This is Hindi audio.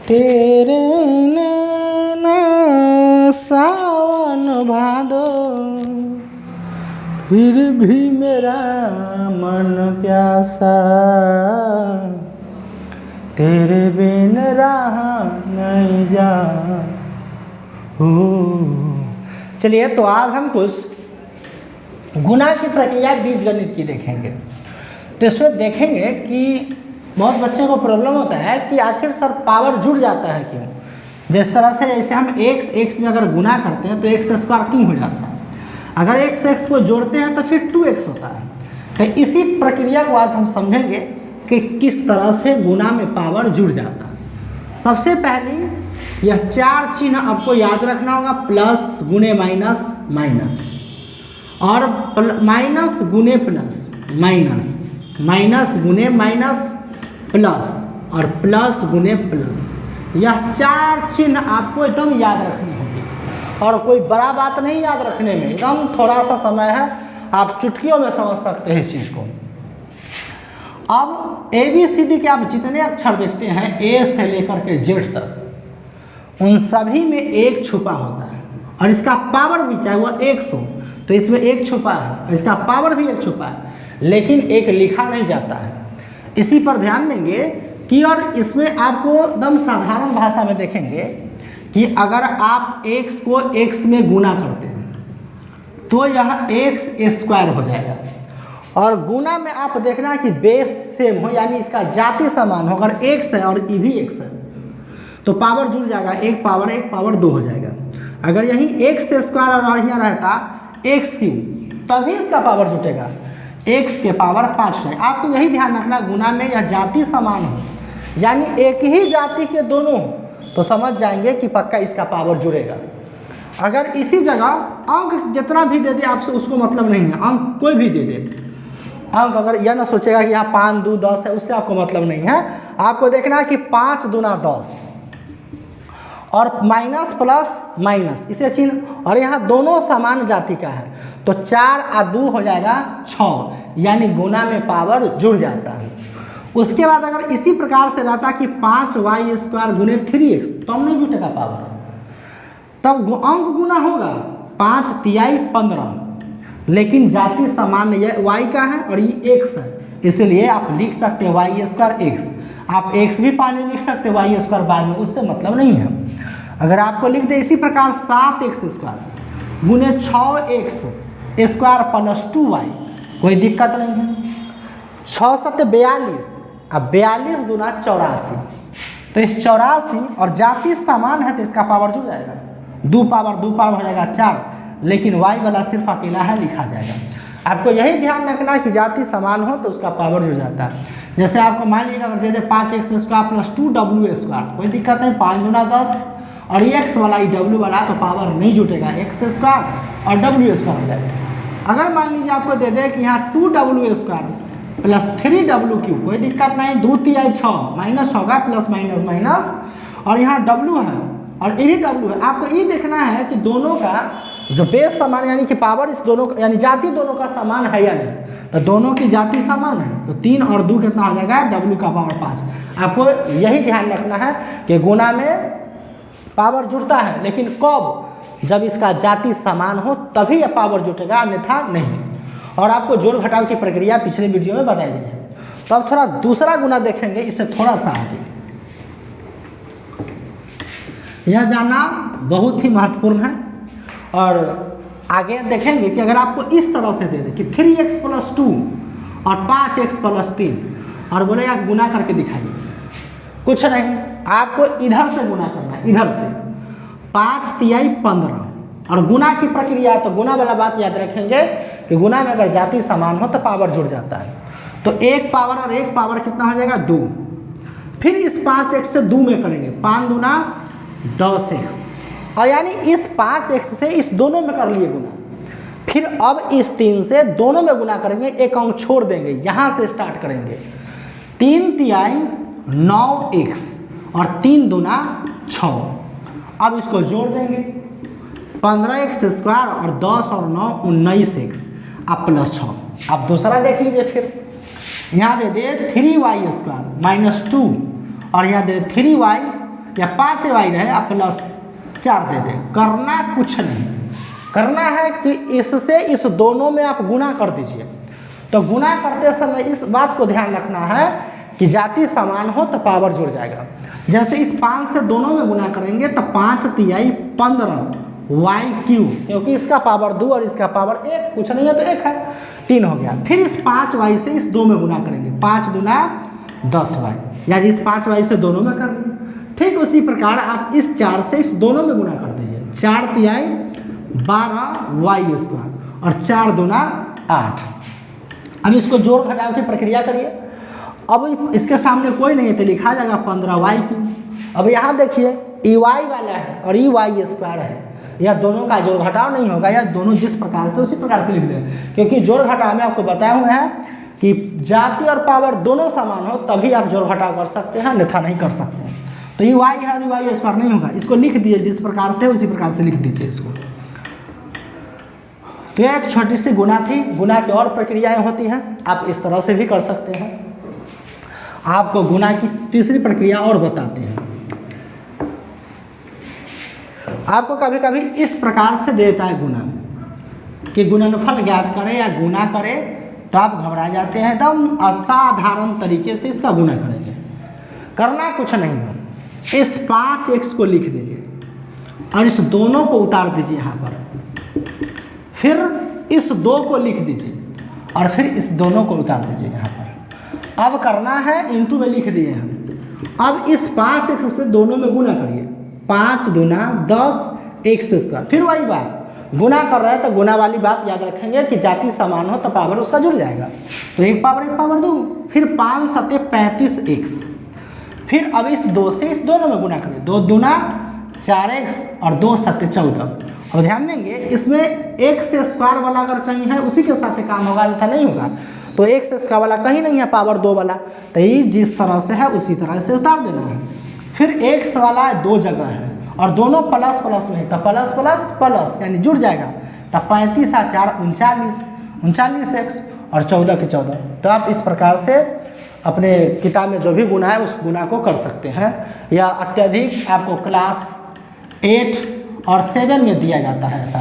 तेरे नैना सावन भादो, फिर भी मेरा मन प्यासा, तेरे बिन रहा नहीं जा। चलिए, तो आज हम कुछ गुणा की प्रक्रिया बीजगणित की देखेंगे। तो इसमें देखेंगे कि बहुत बच्चों को प्रॉब्लम होता है कि आखिर सर पावर जुड़ जाता है क्यों। जिस तरह से जैसे हम x में अगर गुना करते हैं तो x स्क्वायर क्यों हो जाता है, अगर x को जोड़ते हैं तो फिर 2x होता है। तो इसी प्रक्रिया को आज हम समझेंगे कि किस तरह से गुना में पावर जुड़ जाता है। सबसे पहले यह चार चिन्ह आपको याद रखना होगा, प्लस गुने माइनस, माइनस और माइनस गुने प्लस, माइनस, माइनस गुने माइनस, प्लस और प्लस गुने प्लस। यह चार चिन्ह आपको एकदम याद रखनी होगी और कोई बड़ा बात नहीं याद रखने में, एकदम थोड़ा सा समय है, आप चुटकियों में समझ सकते हैं इस चीज़ को। अब ABCD के आप जितने अक्षर देखते हैं A से लेकर के Z तक, उन सभी में एक छुपा होता है और इसका पावर भी चाहे वो 100 तो इसमें एक छुपा है और इसका पावर भी एक छुपा है, लेकिन एक लिखा नहीं जाता है। इसी पर ध्यान देंगे कि और इसमें आपको एकदम साधारण भाषा में देखेंगे कि अगर आप x को x में गुना करते हैं तो यह x स्क्वायर हो जाएगा और गुना में आप देखना कि बेस सेम हो, यानी इसका जाति समान हो। अगर x है और ई भी x है तो पावर जुड़ जाएगा, एक पावर 2 हो जाएगा। अगर यही x स्क्वायर और यहाँ रहता x क्यूब तभी इसका पावर जुटेगा, x के पावर 5 है। आपको यही ध्यान रखना, गुना में यह जाति समान हो, यानी एक ही जाति के दोनों, तो समझ जाएंगे कि पक्का इसका पावर जुड़ेगा। अगर इसी जगह अंक जितना भी दे दे आपसे उसको मतलब नहीं है, अंक कोई भी दे दे अंक, अगर यह ना सोचेगा कि यहाँ 5 2 10 है, उससे आपको मतलब नहीं है। आपको देखना है कि 5 दूना 10 और माइनस प्लस माइनस, इसे चिन्ह, और यहाँ दोनों समान जाति का है तो 4 और 2 हो जाएगा 6, यानी गुना में पावर जुड़ जाता है। उसके बाद अगर इसी प्रकार से रहता कि 5y स्क्वायर गुने 3x तो नहीं जुटेगा पावर, तब अंक गुना होगा 5 तिहाई 15, लेकिन जाति समान ये y का है और ये x है, इसलिए आप लिख सकते हैं y स्क्वायर x। आप x भी पहले लिख सकते हैं, y स्क्वायर बाद में, उससे मतलब नहीं है। अगर आपको लिख दे इसी प्रकार 7x स्क्वायर गुने 6x स्क्वायर प्लस 2y, कोई दिक्कत नहीं है। 6 7 42, अब 42 दूना 84, तो इस 84 और जाति समान है तो इसका पावर जुड़ जाएगा, 2 पावर हो जाएगा 4, लेकिन y वाला सिर्फ अकेला है, लिखा जाएगा। आपको यही ध्यान रखना है कि जाति समान हो तो उसका पावर जुड़ जाता है। जैसे आपको मान लीजिए अगर दे दे 5x square plus 2w square, कोई दिक्कत नहीं, 5 दूना 10 और x वाला w वाला तो पावर नहीं जुटेगा, x स्क्वायर और w स्क्वायर हो जाएगा। अगर मान लीजिए आपको दे दे कि यहाँ 2w square plus 3w cube, कोई दिक्कत नहीं, 2 तिहाई 6 माइनस होगा, प्लस माइनस माइनस, और यहाँ w है और ये भी w है। आपको ये देखना है कि दोनों का जो बेस समान, यानी कि पावर इस दोनों यानी जाति दोनों का समान है या नहीं, तो दोनों की जाति समान है तो 3 और 2 कितना हो जाएगा, w का पावर 5। आपको यही ध्यान रखना है कि गुना में पावर जुड़ता है, लेकिन कब, जब इसका जाति समान हो तभी यह पावर जुटेगा, अन्यथा नहीं। और आपको जोड़ घटाव की प्रक्रिया पिछले वीडियो में बताई गई है। तो अब थोड़ा दूसरा गुना देखेंगे, इससे थोड़ा सा आगे। यह जानना बहुत ही महत्वपूर्ण है और आगे देखेंगे कि अगर आपको इस तरह से दे दे कि 3x प्लस 2 और 5x प्लस 3 और बोले आप गुना करके दिखाइए, कुछ नहीं, आपको इधर से गुना करना है, इधर से 5 तिहाई 15 और गुना की प्रक्रिया है तो गुना वाला बात याद रखेंगे कि गुना में अगर जाति समान हो तो पावर जुड़ जाता है। तो एक पावर और एक पावर कितना हो जाएगा, 2। फिर इस 5x से 2 में करेंगे, 5 दूना 10x, और यानी इस 5x से इस दोनों में कर लिए गुना। फिर अब इस 3 से दोनों में गुना करेंगे, एक अंक छोड़ देंगे, यहाँ से स्टार्ट करेंगे, 3 तिहाई 9x और 3 दूना 6। अब इसको जोड़ देंगे, 15x स्क्वायर और 10 और 9 19x, अब प्लस 6। अब दूसरा देख लीजिए, फिर यहाँ दे दे 3y स्क्वायर माइनस 2 और यहाँ दे 3y या 5y रहे आप +4 दे दें। करना कुछ नहीं, करना है कि इससे इस दोनों में आप गुना कर दीजिए। तो गुना करते समय इस बात को ध्यान रखना है कि जाति समान हो तो पावर जुड़ जाएगा। जैसे इस 5 से दोनों में गुना करेंगे तो 5 तिहाई 15y3, क्योंकि इसका पावर 2 और इसका पावर 1, कुछ नहीं है तो 1 है, 3 हो गया। फिर इस 5y से इस 2 में गुना करेंगे, 5 दूना 10y, यानी इस 5y से दोनों में कर दिए। ठीक उसी प्रकार आप इस 4 से इस दोनों में गुना कर दीजिए, 4 तिहाई 12y² और 4 दूना 8। अब इसको जोड़ घटाव की प्रक्रिया करिए। अब इसके सामने कोई नहीं है तो लिखा जाएगा 15y3। अब यहाँ देखिए y वाला है और y² है, यह दोनों का जोड़ घटाव नहीं होगा, या दोनों जिस प्रकार से उसी प्रकार से लिख दें, क्योंकि जोड़ घटाव में आपको बताया हुआ है कि जाति और पावर दोनों समान हो तभी आप जोड़ घटाव कर सकते हैं, अन्यथा नहीं कर सकते हैं। तो ये y है और y² नहीं होगा, इसको लिख दिए जिस प्रकार से उसी प्रकार से लिख दीजिए इसको। तो यह एक छोटी सी गुना थी। गुना की और प्रक्रियाएं होती हैं, आप इस तरह से भी कर सकते हैं। आपको गुना की तीसरी प्रक्रिया और बताते हैं। आपको कभी कभी इस प्रकार से देता है गुना कि गुणनफल ज्ञात करें या गुना करें, तो आप घबरा जाते हैं, एकदम असाधारण तरीके से इसका गुना करेंगे। करना कुछ नहीं है, इस 5x को लिख दीजिए और इस दोनों को उतार दीजिए यहाँ पर, फिर इस 2 को लिख दीजिए और फिर इस दोनों को उतार दीजिए यहाँ पर। अब करना है इंटू में लिख दिए हम। अब इस 5x से दोनों में गुना करिए, 5 दूना 10 x²। फिर वही बात, गुना कर रहे हैं तो गुना वाली बात याद रखेंगे कि जाति समान हो तो पावर उसका जुड़ जाएगा। तो 1 पावर 2, फिर 5 सते 35x। फिर अब इस 2 से इस दोनों में गुना करिए, 2 दूना 4x और 2 सते 14। अब ध्यान देंगे इसमें x² वाला अगर कहीं है उसी के साथ काम होगा, अन्यथा नहीं होगा। तो x² वाला कहीं नहीं है, पावर 2 वाला, तो ये जिस तरह से है उसी तरह से उतार देना है। फिर x वाला 2 जगह है और दोनों प्लस प्लस में है, तो प्लस प्लस प्लस यानी जुड़ जाएगा। तो 35 और 4 39, 39x और 14 के 14। तो आप इस प्रकार से अपने किताब में जो भी गुना है उस गुना को कर सकते हैं, या अत्यधिक आपको क्लास 8 और 7 में दिया जाता है ऐसा।